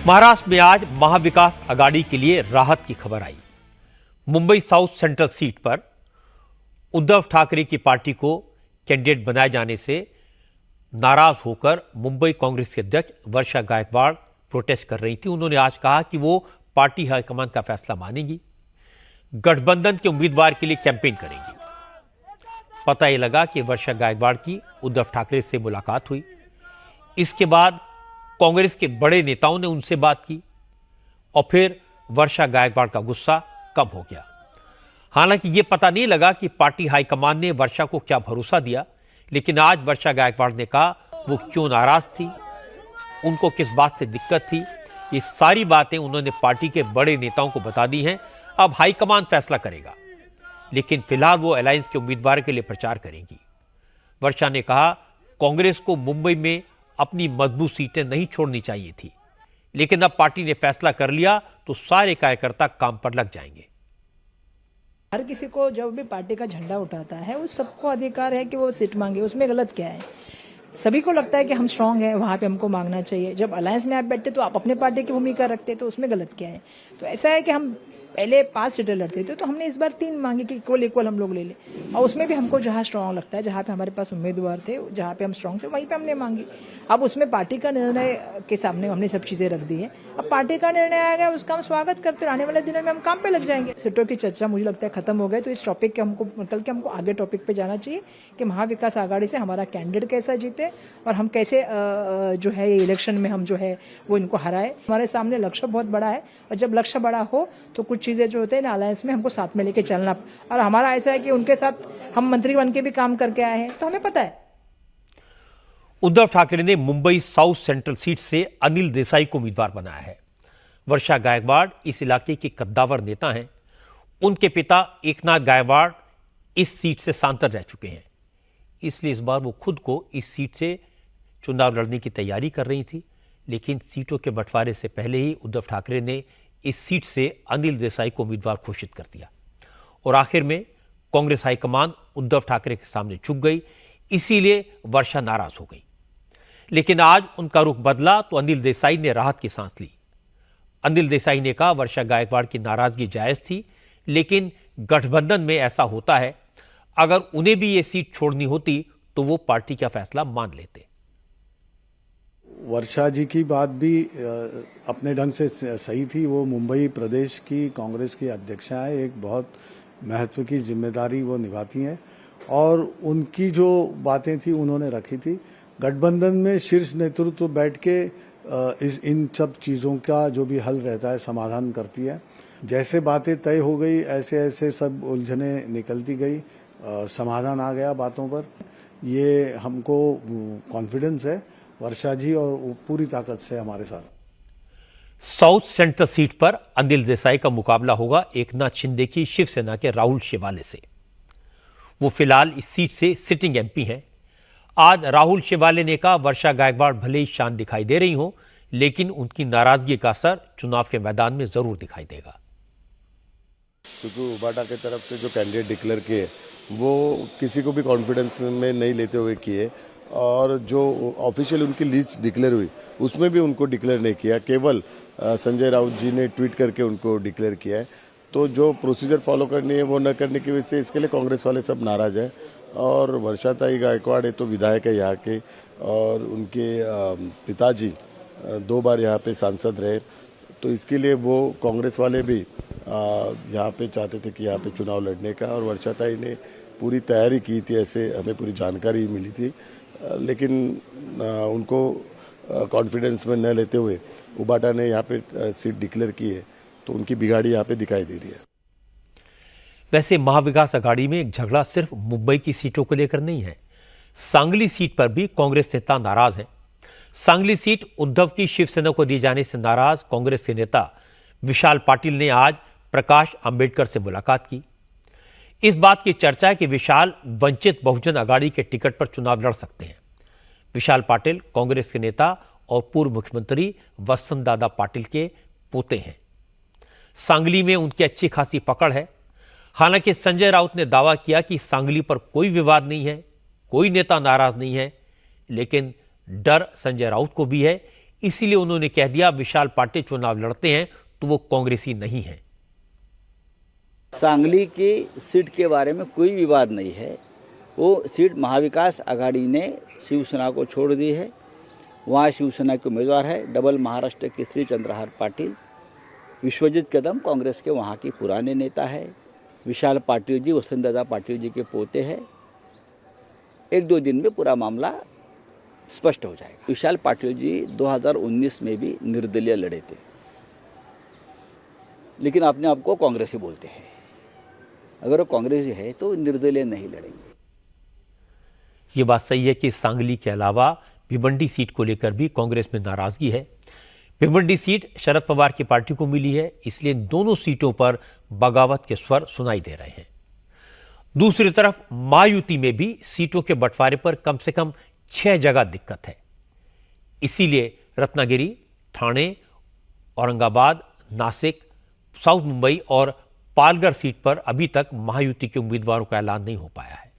महाराष्ट्र में आज महाविकास आघाड़ी के लिए राहत की खबर आई। मुंबई साउथ सेंट्रल सीट पर उद्धव ठाकरे की पार्टी को कैंडिडेट बनाए जाने से नाराज होकर मुंबई कांग्रेस के अध्यक्ष वर्षा गायकवाड़ प्रोटेस्ट कर रही थी। उन्होंने आज कहा कि वो पार्टी हाईकमान का फैसला मानेंगी, गठबंधन के उम्मीदवार के लिए कैंपेन करेंगी। पता यह लगा कि वर्षा गायकवाड़ की उद्धव ठाकरे से मुलाकात हुई। इसके बाद कांग्रेस के बड़े नेताओं ने उनसे बात की और फिर वर्षा गायकवाड़ का गुस्सा कम हो गया। हालांकि यह पता नहीं लगा कि पार्टी हाईकमान ने वर्षा को क्या भरोसा दिया, लेकिन आज वर्षा गायकवाड़ ने कहा वो क्यों नाराज थी, उनको किस बात से दिक्कत थी। ये सारी बातें उन्होंने पार्टी के बड़े नेताओं को बता दी हैं। अब हाईकमान फैसला करेगा, लेकिन फिलहाल वो अलायंस के उम्मीदवार के लिए प्रचार करेंगी। वर्षा ने कहा कांग्रेस को मुंबई में अपनी मजबूत सीटें नहीं छोड़नी चाहिए थी, लेकिन अब पार्टी ने फैसला कर लिया तो सारे कार्यकर्ता काम पर लग जाएंगे। हर किसी को जब भी पार्टी का झंडा उठाता है उस सबको अधिकार है कि वो सीट मांगे, उसमें गलत क्या है। सभी को लगता है कि हम स्ट्रांग हैं, वहां पे हमको मांगना चाहिए। जब अलायंस में आप बैठते तो आप अपने पार्टी की भूमिका रखते, तो उसमें गलत क्या है। तो ऐसा है कि हम पहले 5 सीटें लड़ते थे, तो हमने इस बार 3 मांगी कि इक्वल हम लोग ले ले, और उसमें भी हमको जहां स्ट्रांग लगता है, जहां पे हमारे पास उम्मीदवार थे, जहां पे हम स्ट्रांग थे, वहीं पे हमने मांगी। अब उसमें पार्टी का निर्णय के सामने हमने सब चीजें रख दी है। अब पार्टी का निर्णय आ गया, उसका हम स्वागत करते, आने वाले दिनों में हम काम पे लग जाएंगे। सीटों की चर्चा मुझे लगता है खत्म हो गई, तो इस टॉपिक के हमको निकल के हमको आगे टॉपिक पे जाना चाहिए कि महाविकास आघाड़ी से हमारा कैंडिडेट कैसा जीते और हम कैसे जो है ये इलेक्शन में हम जो है वो इनको हराए। हमारे सामने लक्ष्य बहुत बड़ा है, और जब लक्ष्य बड़ा हो तो कुछ चीजें जो होते हैं ना अलायंस में हमको साथ में लेके चलना। और हमारा ऐसा है कि उनके साथ हम मंत्री बन के भी काम करके आए हैं, तो हमें पता है। उद्धव ठाकरे ने मुंबई साउथ सेंट्रल सीट से अनिल देसाई को उम्मीदवार बनाया है। वर्षा गायकवाड़ इस इलाके के कद्दावर नेता हैं। उनके पिता एकनाथ गायकवाड़ इस सीट से सांसद रह चुके हैं, इसलिए इस बार वो खुद को इस सीट से चुनाव लड़ने की तैयारी कर रही थी। लेकिन सीटों के बंटवारे से पहले ही उद्धव ठाकरे ने इस सीट से अनिल देसाई को उम्मीदवार घोषित कर दिया और आखिर में कांग्रेस हाईकमान उद्धव ठाकरे के सामने झुक गई। इसीलिए वर्षा नाराज हो गई। लेकिन आज उनका रुख बदला तो अनिल देसाई ने राहत की सांस ली। अनिल देसाई ने कहा वर्षा गायकवाड़ की नाराजगी जायज थी, लेकिन गठबंधन में ऐसा होता है, अगर उन्हें भी ये सीट छोड़नी होती तो वो पार्टी का फैसला मान लेते। वर्षा जी की बात भी अपने ढंग से सही थी। वो मुंबई प्रदेश की कांग्रेस की अध्यक्षा है, एक बहुत महत्व की जिम्मेदारी वो निभाती हैं, और उनकी जो बातें थी उन्होंने रखी थी। गठबंधन में शीर्ष नेतृत्व बैठ के इन सब चीज़ों का जो भी हल रहता है समाधान करती है। जैसे बातें तय हो गई ऐसे ऐसे सब उलझने निकलती गई, समाधान आ गया बातों पर। ये हमको कॉन्फिडेंस है वर्षा जी और पूरी ताकत से हमारे साथ। साउथ सेंट्रल सीट पर अनिल देसाई का मुकाबला होगा एकनाथ शिंदे की शिवसेना के राहुल शेवाले से। वो फिलहाल इस सीट से सिटिंग एमपी हैं। आज राहुल शेवाले ने कहा वर्षा गायकवाड़ भले ही शांत दिखाई दे रही हो, लेकिन उनकी नाराजगी का असर चुनाव के मैदान में जरूर दिखाई देगा। क्योंकि उबाटा की तरफ से जो कैंडिडेट डिक्लेयर किए वो किसी को भी कॉन्फिडेंस में नहीं लेते हुए किए, और जो ऑफिशियल उनकी लिस्ट डिक्लेयर हुई उसमें भी उनको डिक्लेयर नहीं किया, केवल संजय राउत जी ने ट्वीट करके उनको डिक्लेयर किया है। तो जो प्रोसीजर फॉलो करनी है वो न करने की वजह से इसके लिए कांग्रेस वाले सब नाराज हैं। और वर्षाताई गायकवाड़ तो विधायक है यहाँ के, और उनके पिताजी 2 बार यहाँ पे सांसद रहे, तो इसके लिए वो कांग्रेस वाले भी यहाँ पे चाहते थे कि यहाँ पे चुनाव लड़ने का, और वर्षाताई ने पूरी तैयारी की थी, ऐसे हमें पूरी जानकारी मिली थी। लेकिन उनको कॉन्फिडेंस में न लेते हुए उबाटा ने यहाँ पे सीट डिक्लेयर की है, तो उनकी बिगाड़ी यहाँ पे दिखाई दे रही है। वैसे महाविकास आघाड़ी में एक झगड़ा सिर्फ मुंबई की सीटों को लेकर नहीं है, सांगली सीट पर भी कांग्रेस नेता नाराज हैं। सांगली सीट उद्धव की शिवसेना को दिए जाने से नाराज कांग्रेस के नेता विशाल पाटिल ने आज प्रकाश अंबेडकर से मुलाकात की। इस बात की चर्चा है कि विशाल वंचित बहुजन आघाड़ी के टिकट पर चुनाव लड़ सकते हैं। विशाल पाटिल कांग्रेस के नेता और पूर्व मुख्यमंत्री वसंत दादा पाटिल के पोते हैं। सांगली में उनकी अच्छी खासी पकड़ है। हालांकि संजय राउत ने दावा किया कि सांगली पर कोई विवाद नहीं है, कोई नेता नाराज नहीं है, लेकिन डर संजय राउत को भी है, इसीलिए उन्होंने कह दिया विशाल पाटिल चुनाव लड़ते हैं तो वो कांग्रेसी नहीं है। सांगली की सीट के बारे में कोई विवाद नहीं है। वो सीट महाविकास आघाड़ी ने शिवसेना को छोड़ दी है। वहाँ शिवसेना के उम्मीदवार है डबल महाराष्ट्र केसरी चंद्रहार पाटिल। विश्वजीत कदम कांग्रेस के वहाँ के पुराने नेता है। विशाल पाटिल जी वसंतदादा पाटिल जी के पोते हैं। 1-2 दिन में पूरा मामला स्पष्ट हो जाएगा। विशाल पाटिल जी 2019 में भी निर्दलीय लड़े थे, लेकिन अपने आप को कांग्रेसी बोलते हैं। अगर वो कांग्रेसी है तो निर्दलीय नहीं लड़ेंगे। ये बात सही है कि सांगली के अलावा भिवंडी सीट को लेकर भी कांग्रेस में नाराजगी है। भिवंडी सीट शरद पवार की पार्टी को मिली है, इसलिए दोनों सीटों पर बगावत के स्वर सुनाई दे रहे हैं। दूसरी तरफ महायुति में भी सीटों के बंटवारे पर कम से कम 6 जगह दिक्कत है। इसीलिए रत्नागिरी, ठाणे, औरंगाबाद, नासिक, साउथ मुंबई और पालघर सीट पर अभी तक महायुति के उम्मीदवारों का ऐलान नहीं हो पाया है।